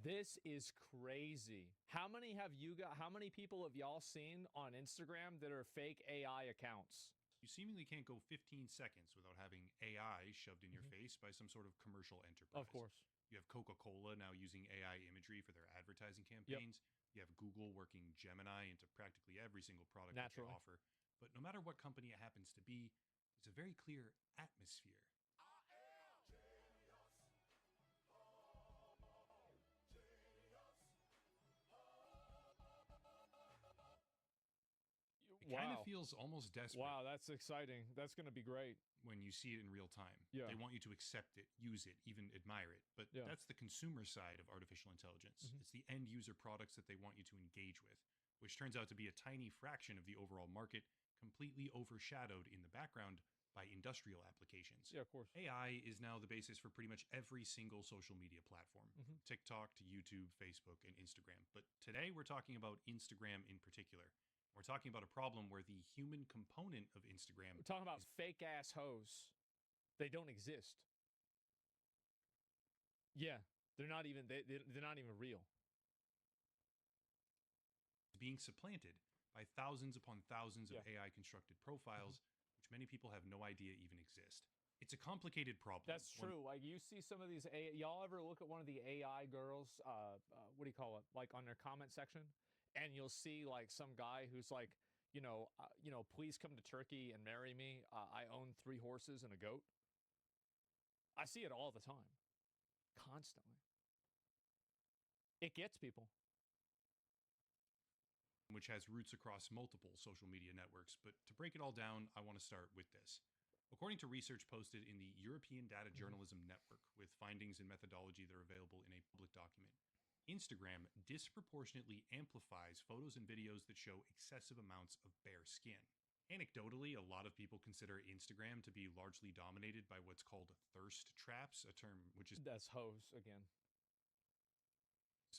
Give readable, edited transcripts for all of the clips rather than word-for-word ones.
This is crazy. How many people have y'all seen on Instagram that are fake AI accounts? You seemingly can't go 15 seconds without having AI shoved in your face by some sort of commercial enterprise. Of course. You have Coca-Cola now using AI imagery for their advertising campaigns. You have Google working Gemini into practically every single product that they offer. But no matter what company it happens to be, there's a very clear atmosphere. It kind of feels almost desperate. Wow, that's exciting. That's going to be great. When you see it in real time. Yeah. They want you to accept it, use it, even admire it. But that's the consumer side of artificial intelligence. It's the end user products that they want you to engage with, which turns out to be a tiny fraction of the overall market, completely overshadowed in the background by industrial applications. Yeah, of course. AI is now the basis for pretty much every single social media platform, TikTok to YouTube, Facebook, and Instagram. But today we're talking about Instagram in particular. We're talking about a problem where the human component of Instagram... We're talking about fake-ass hoes. They don't exist. Yeah, they're not even real. Being supplanted by thousands upon thousands of AI-constructed profiles, which many people have no idea even exist. It's a complicated problem. That's true. Like, you see some of these... Y'all ever look at one of the AI girls, what do you call it, like on their comment section? And you'll see like some guy who's like, please come to Turkey and marry me. I own 3 horses and a goat. I see it all the time. Constantly. It gets people. Which has roots across multiple social media networks. But to break it all down, I want to start with this. According to research posted in the European Data Journalism Network, with findings and methodology that are available in a public document, Instagram disproportionately amplifies photos and videos that show excessive amounts of bare skin. Anecdotally, a lot of people consider Instagram to be largely dominated by what's called thirst traps, a term which is... That's hoes again.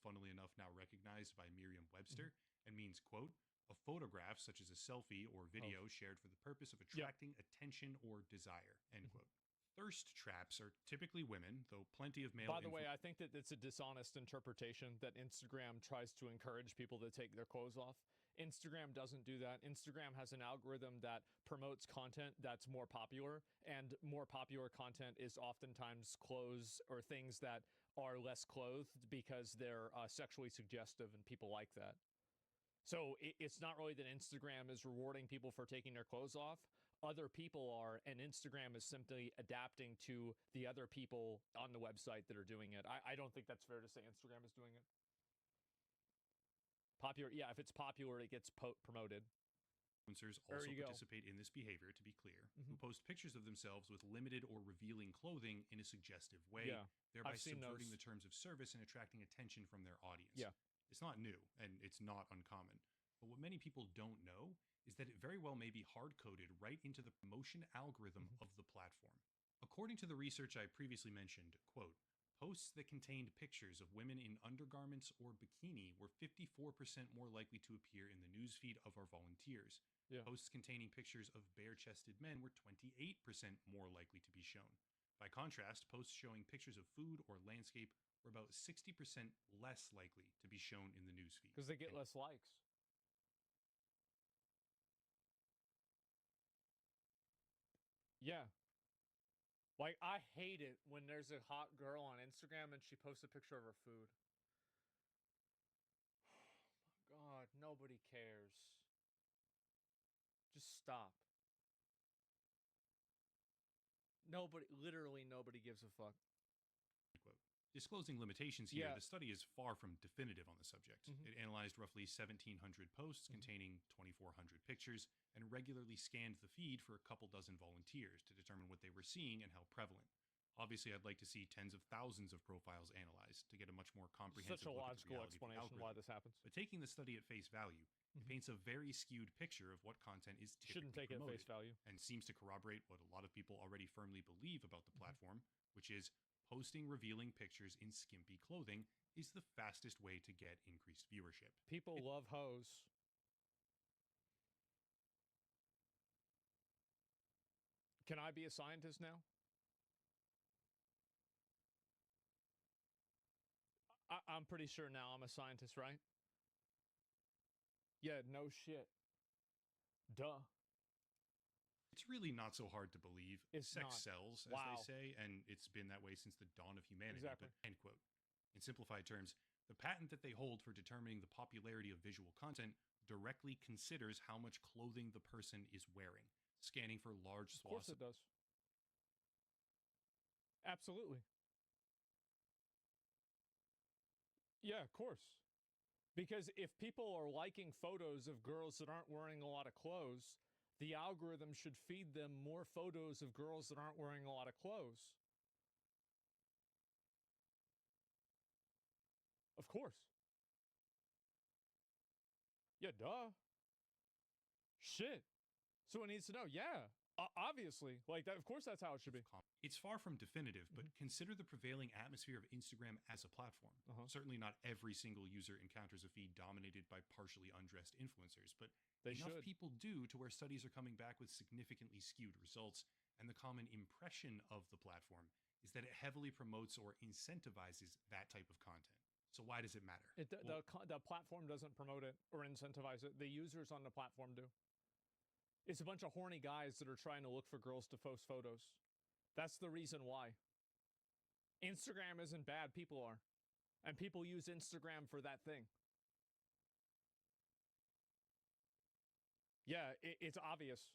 Funnily enough, now recognized by Merriam-Webster and means, quote, a photograph such as a selfie or video shared for the purpose of attracting attention or desire, end quote. Thirst traps are typically women, though plenty of male... By the way, I think that it's a dishonest interpretation that Instagram tries to encourage people to take their clothes off. Instagram doesn't do that. Instagram has an algorithm that promotes content that's more popular, and more popular content is oftentimes clothes or things that are less clothed because they're sexually suggestive and people like that. So it's not really that Instagram is rewarding people for taking their clothes off. Other people are, and Instagram is simply adapting to the other people on the website that are doing it. I don't think that's fair to say Instagram is doing it. Popular, yeah, if it's popular, it gets promoted. Influencers also participate in this behavior, to be clear, who post pictures of themselves with limited or revealing clothing in a suggestive way, thereby subverting the terms of service and attracting attention from their audience. Yeah. It's not new, and it's not uncommon. But what many people don't know is that it very well may be hard-coded right into the promotion algorithm of the platform. According to the research I previously mentioned, quote, posts that contained pictures of women in undergarments or bikini were 54% more likely to appear in the newsfeed of our volunteers. Yeah. Posts containing pictures of bare-chested men were 28% more likely to be shown. By contrast, posts showing pictures of food or landscape were about 60% less likely to be shown in the newsfeed. Because they get less likes. Yeah. Like, I hate it when there's a hot girl on Instagram and she posts a picture of her food. Oh my God, nobody cares. Just stop. Literally nobody gives a fuck. Disclosing limitations here, the study is far from definitive on the subject. It analyzed roughly 1,700 posts containing 2,400 pictures and regularly scanned the feed for a couple dozen volunteers to determine what they were seeing and how prevalent. Obviously, I'd like to see tens of thousands of profiles analyzed to get a much more comprehensive look at the reality of the algorithm. Such a logical explanation why this happens. But taking the study at face value, it paints a very skewed picture of what content is typically Shouldn't take it at promoted, face value. and seems to corroborate what a lot of people already firmly believe about the platform, which is posting revealing pictures in skimpy clothing is the fastest way to get increased viewership. People love hoes. Can I be a scientist now? I'm pretty sure now I'm a scientist, right? Yeah, no shit. Duh. It's really not so hard to believe. It's Sex not. sells, as Wow. they say, and it's been that way since the dawn of humanity. Exactly. But end quote. In simplified terms, the patent that they hold for determining the popularity of visual content directly considers how much clothing the person is wearing, scanning for large Of course swaths. it does. Absolutely. Yeah, of course. Because if people are liking photos of girls that aren't wearing a lot of clothes, the algorithm should feed them more photos of girls that aren't wearing a lot of clothes. Of course. Yeah, duh. Shit. So it needs to know. Yeah, obviously. Like that. Of course, that's how it should be. It's far from definitive, but consider the prevailing atmosphere of Instagram as a platform. Certainly not every single user encounters a feed dominated by partially undressed influencers, but enough people do to where studies are coming back with significantly skewed results, and the common impression of the platform is that it heavily promotes or incentivizes that type of content. So why does it matter? The platform doesn't promote it or incentivize it. The users on the platform do. It's a bunch of horny guys that are trying to look for girls to post photos. That's the reason why. Instagram isn't bad, people are. And people use Instagram for that thing. Yeah, it's obvious.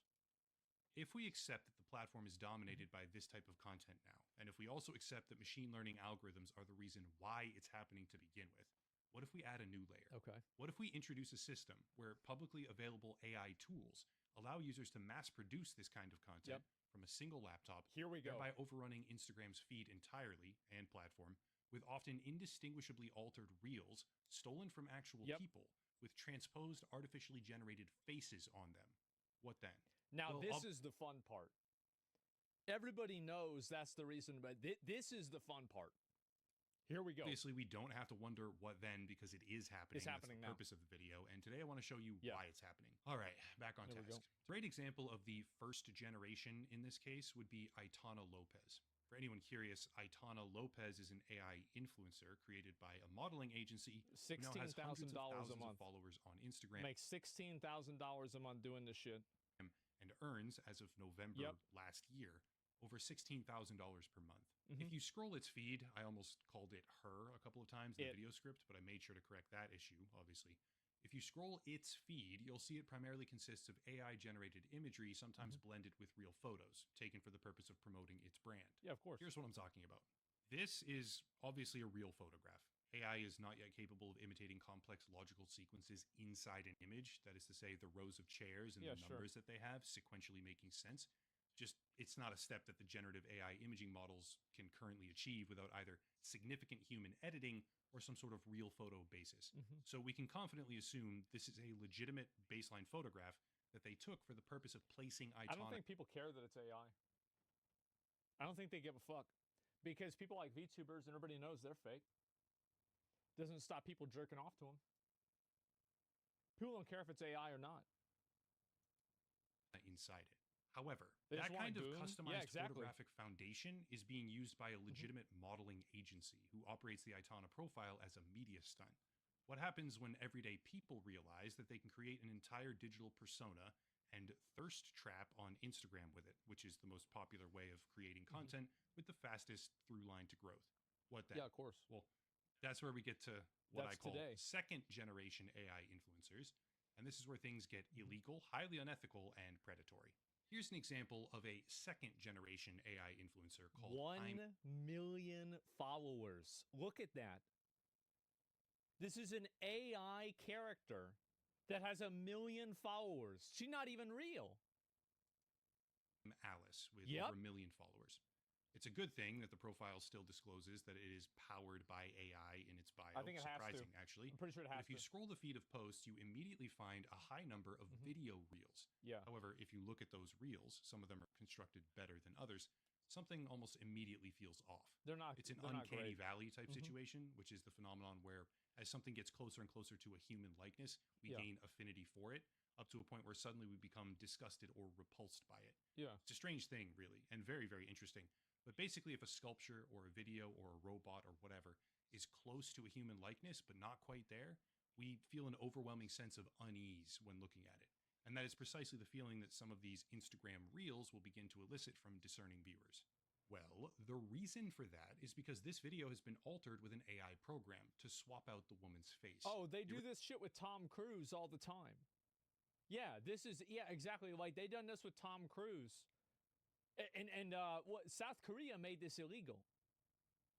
If we accept that the platform is dominated by this type of content now, and if we also accept that machine learning algorithms are the reason why it's happening to begin with, what if we add a new layer? Okay. What if we introduce a system where publicly available AI tools allow users to mass produce this kind of content from a single laptop, Here we go. thereby overrunning Instagram's feed entirely and platform with often indistinguishably altered reels stolen from actual people with transposed artificially generated faces on them? What then? Now, this is the fun part. Everybody knows that's the reason, but this is the fun part. Here we go. Obviously, we don't have to wonder what then, because it is happening. It's happening That's the now. purpose of the video. And today I want to show you why it's happening. All right, back on task. A great example of the first generation in this case would be Aitana Lopez. For anyone curious, Aitana Lopez is an AI influencer created by a modeling agency who now has hundreds of thousands a month of followers on Instagram. Makes $16,000 a month doing this shit. And earns, as of November last year, over $16,000 per month. If you scroll its feed, I almost called it her a couple of times in the video script, but I made sure to correct that issue, obviously. If you scroll its feed, you'll see it primarily consists of AI-generated imagery, sometimes blended with real photos, taken for the purpose of promoting its brand. Yeah, of course. Here's what I'm talking about. This is obviously a real photograph. AI is not yet capable of imitating complex logical sequences inside an image. That is to say, the rows of chairs and the numbers that they have sequentially making sense. Just, it's not a step that the generative AI imaging models can currently achieve without either significant human editing or some sort of real photo basis. So we can confidently assume this is a legitimate baseline photograph that they took for the purpose of placing Aitana. I don't think people care that it's AI. I don't think they give a fuck. Because people like VTubers and everybody knows they're fake. Doesn't stop people jerking off to them. People don't care if it's AI or not. Inside it. However, that kind of customized photographic foundation is being used by a legitimate modeling agency who operates the Aitana profile as a media stunt. What happens when everyday people realize that they can create an entire digital persona and thirst trap on Instagram with it, which is the most popular way of creating content with the fastest through line to growth? What then? Yeah, of course. Well, that's where we get to what I call second generation AI influencers. And this is where things get illegal, highly unethical, and predatory. Here's an example of a second generation AI influencer called 1 million followers. Look at that. This is an AI character that has 1 million followers. She's not even real. Alice with over 1 million followers. It's a good thing that the profile still discloses that it is powered by AI in its bio. I think it Surprising, has to. actually. I'm pretty sure it has If you scroll the feed of posts, you immediately find a high number of video reels. Yeah. However, if you look at those reels, some of them are constructed better than others. Something almost immediately feels off. They're not. It's an uncanny valley type situation, which is the phenomenon where as something gets closer and closer to a human likeness, we gain affinity for it, up to a point where suddenly we become disgusted or repulsed by it. Yeah. It's a strange thing, really, and very, very interesting. But basically, if a sculpture or a video or a robot or whatever is close to a human likeness, but not quite there, we feel an overwhelming sense of unease when looking at it. And that is precisely the feeling that some of these Instagram reels will begin to elicit from discerning viewers. Well, the reason for that is because this video has been altered with an AI program to swap out the woman's face. Oh, they do this shit with Tom Cruise all the time. Yeah, exactly. Like they done this with Tom Cruise. And what South Korea made this illegal.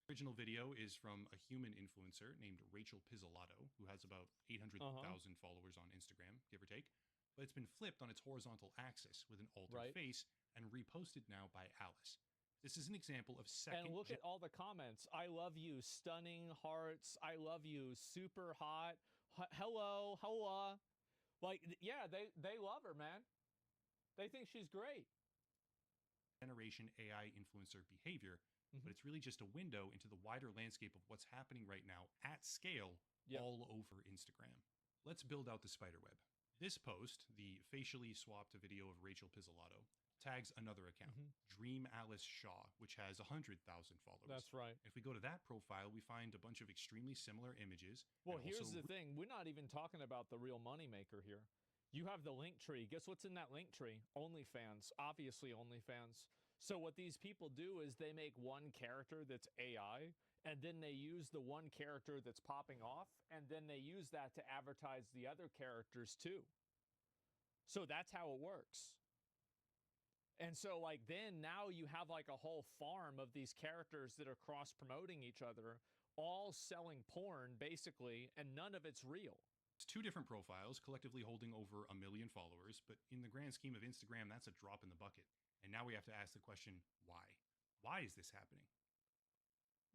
Original video is from a human influencer named Rachel Pizzolatto, who has about 800,000 followers on Instagram, give or take. But it's been flipped on its horizontal axis with an altered face and reposted now by Alice. This is an example of second... And look at all the comments. I love you, stunning hearts. I love you, super hot. Hello, hello. Like, yeah, they love her, man. They think she's great. Generation AI influencer behavior, but it's really just a window into the wider landscape of what's happening right now at scale all over Instagram. Let's build out the spiderweb. This post, the facially swapped video of Rachel Pizzolatto, tags another account, Dream Alice Shaw, which has 100,000 followers. That's right. If we go to that profile, we find a bunch of extremely similar images. Well, here's the thing. We're not even talking about the real moneymaker here. You have the link tree. Guess what's in that link tree? OnlyFans. Obviously OnlyFans. So what these people do is they make one character that's AI, and then they use the one character that's popping off, and then they use that to advertise the other characters too. So that's how it works. And so like then now you have like a whole farm of these characters that are cross-promoting each other, all selling porn basically, and none of it's real. It's two different profiles collectively holding over 1 million followers, but in the grand scheme of Instagram, that's a drop in the bucket. And now we have to ask the question, why? Why is this happening?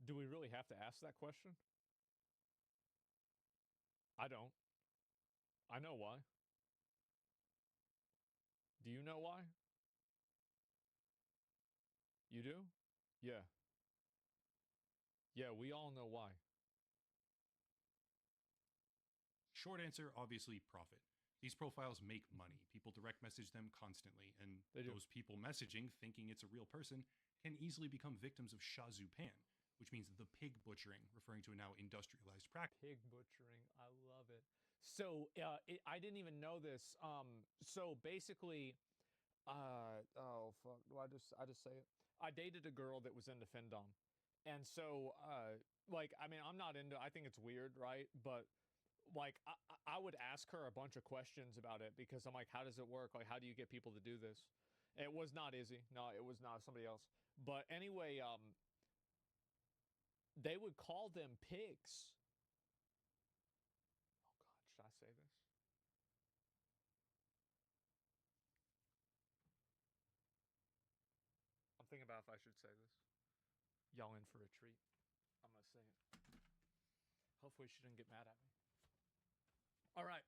Do we really have to ask that question? I don't. I know why. Do you know why? You do? Yeah. Yeah, we all know why. Short answer, obviously profit. These profiles make money. People direct message them constantly, and those people messaging, thinking it's a real person, can easily become victims of shazupan, which means the pig butchering, referring to a now industrialized practice. Pig butchering, I love it. So I didn't even know this. So basically, oh fuck, I just say it? I dated a girl that was into Findom, and so like I mean I'm not into. I think it's weird, right? But like I would ask her a bunch of questions about it because I'm like, how does it work? Like, how do you get people to do this? It was not Izzy. No, it was not somebody else. But anyway, they would call them pigs. Oh God, should I say this? I'm thinking about if I should say this. Y'all in for a treat. I'm gonna say it. Hopefully she didn't get mad at me. All right.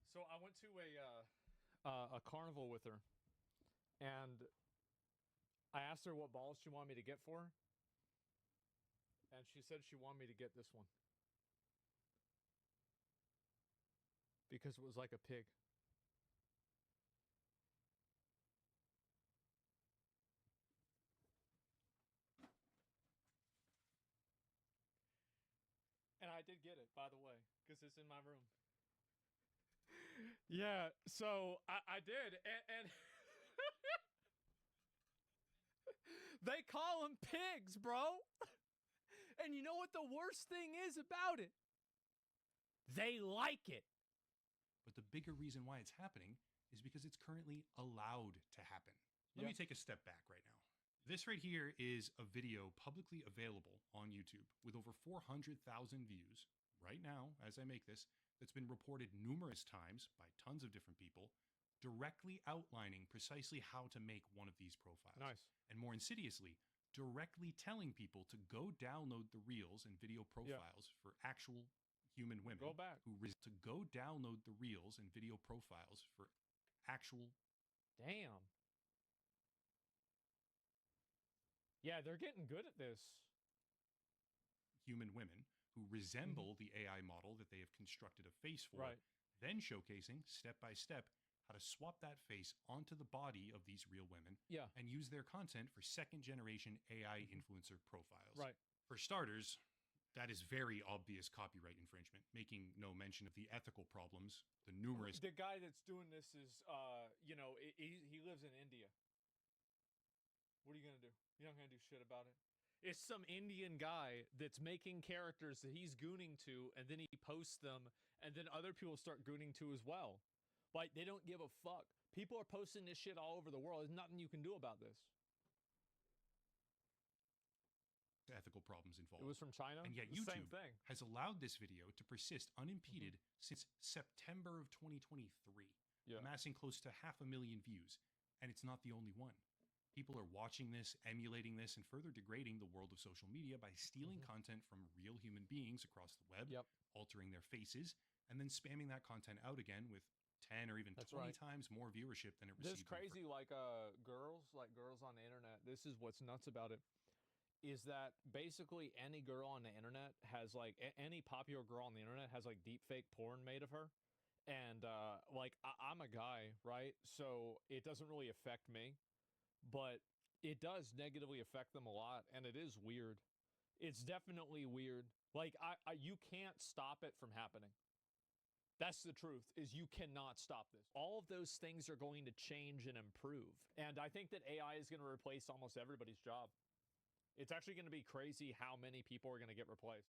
So I went to a carnival with her, and I asked her what balls she wanted me to get for her, and she said she wanted me to get this one because it was like a pig. And I did get it, by the way, because it's in my room. Yeah, so I did, and they call them pigs, bro. And you know what the worst thing is about it? They like it. But the bigger reason why it's happening is because it's currently allowed to happen. Let me take a step back right now. This right here is a video publicly available on YouTube with over 400,000 views right now as I make this, that's been reported numerous times by tons of different people, directly outlining precisely how to make one of these profiles. Nice. And more insidiously, directly telling people to go download the reels and video profiles for actual human women. Go back. To go download the reels and video profiles for actual... Damn. Yeah, they're getting good at this. Human women who resemble the AI model that they have constructed a face for, then showcasing step by step how to swap that face onto the body of these real women Yeah. and use their content for second-generation AI influencer profiles. Right. For starters, that is very obvious copyright infringement, making no mention of the ethical problems, the numerous... The guy that's doing this is, he lives in India. What are you going to do? You're not going to do shit about it. It's some Indian guy that's making characters that he's gooning to, and then he posts them, and then other people start gooning to as well. Like, they don't give a fuck. People are posting this shit all over the world. There's nothing you can do about this. ethical problems involved. It was from China? And yet The YouTube same thing. has allowed this video to persist unimpeded since September of 2023, amassing close to 500,000 views. And it's not the only one. People are watching this, emulating this, and further degrading the world of social media by stealing content from real human beings across the web, altering their faces, and then spamming that content out again with 10 or even 20 times more viewership than it received. This crazy, like girls on the internet, this is what's nuts about it, is that basically any girl on the internet has like, any popular girl on the internet has like deep fake porn made of her. And like, I'm a guy, right? So it doesn't really affect me, but it does negatively affect them a lot. And it is weird. It's definitely weird. Like, you can't stop it from happening. That's the truth, is you cannot stop this. All of those things are going to change and improve. And I think that AI is going to replace almost everybody's job. It's actually going to be crazy how many people are going to get replaced.